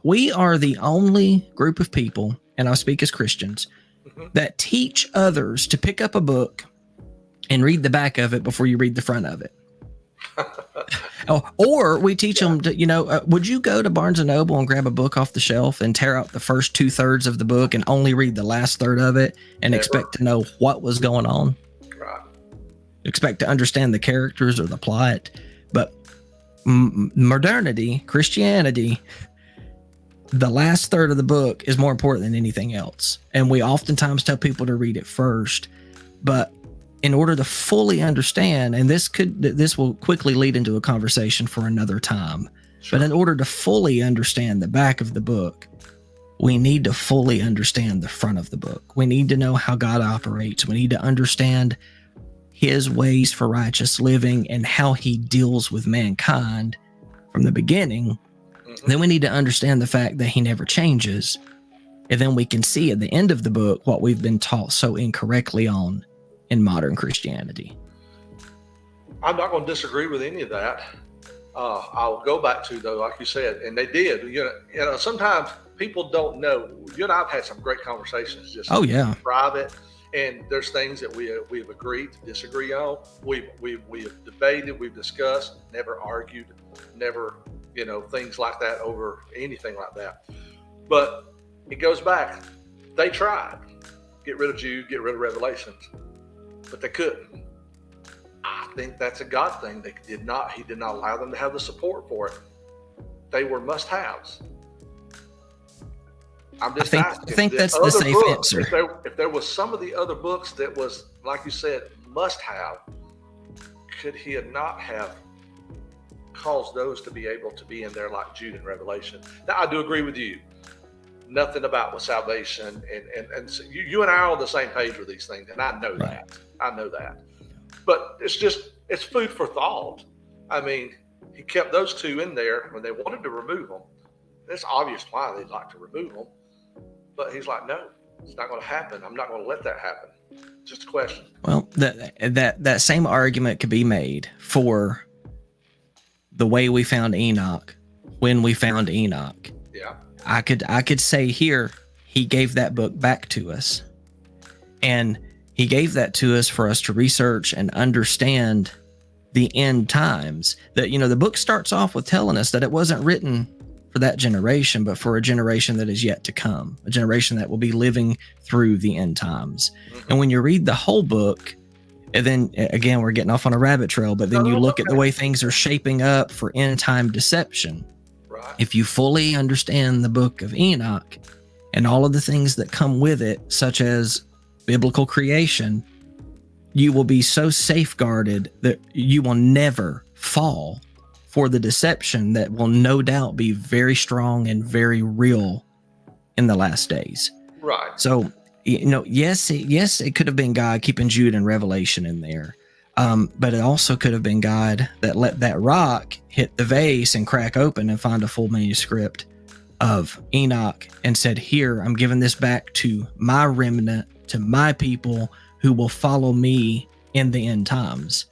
We are the only group of people, and I'll speak as Christians, that teach others to pick up a book and read the back of it before you read the front of it. Or we teach them to, would you go to Barnes and Noble and grab a book off the shelf and tear out the first 2/3 of the book and only read the last third of it and expect to know what was going on? Right. Expect to understand the characters or the plot. But modernity, Christianity, the last third of the book is more important than anything else. And we oftentimes tell people to read it first. But in order to fully understand, and this will quickly lead into a conversation for another time, but in order to fully understand the back of the book, we need to fully understand the front of the book. We need to know how God operates. We need to understand his ways for righteous living and how he deals with mankind from the beginning. Then we need to understand the fact that he never changes. And then we can see at the end of the book what we've been taught so incorrectly on in modern Christianity. I'm not going to disagree with any of that. I'll go back to, though, like you said, and they did. Sometimes people don't know. You and I have had some great conversations just private, and there's things that we have agreed to disagree on. We have debated, we've discussed, never argued, never things like that over anything like that. But it goes back. They tried get rid of Jude, get rid of Revelations, but they couldn't. I think that's a God thing. He did not allow them to have the support for it. They were must-haves. I'm just asking. I think that's the safe answer. If there was some of the other books that was, like you said, must-have, could he not have caused those to be able to be in there like Jude and Revelation? Now, I do agree with you. Nothing about with salvation, and so you and I are on the same page with these things, and I know that. I know that. But it's food for thought. I mean, he kept those two in there when they wanted to remove them. It's obvious why they'd like to remove them. But he's like, no, it's not going to happen. I'm not going to let that happen. Just a question. Well, that same argument could be made for the way we found Enoch when we found Enoch. Yeah. I could say here, he gave that book back to us. And he gave that to us for us to research and understand the end times. That, the book starts off with telling us that it wasn't written for that generation, but for a generation that is yet to come, a generation that will be living through the end times. Mm-hmm. And when you read the whole book, and then again, we're getting off on a rabbit trail, but then you look at the way things are shaping up for end time deception. Right. If you fully understand the book of Enoch and all of the things that come with it, such as biblical creation, you will be so safeguarded that you will never fall for the deception that will no doubt be very strong and very real in the last days. Right. So, yes, it could have been God keeping Jude and Revelation in there. But it also could have been God that let that rock hit the vase and crack open and find a full manuscript of Enoch and said, here, I'm giving this back to my remnant, to my people who will follow me in the end times.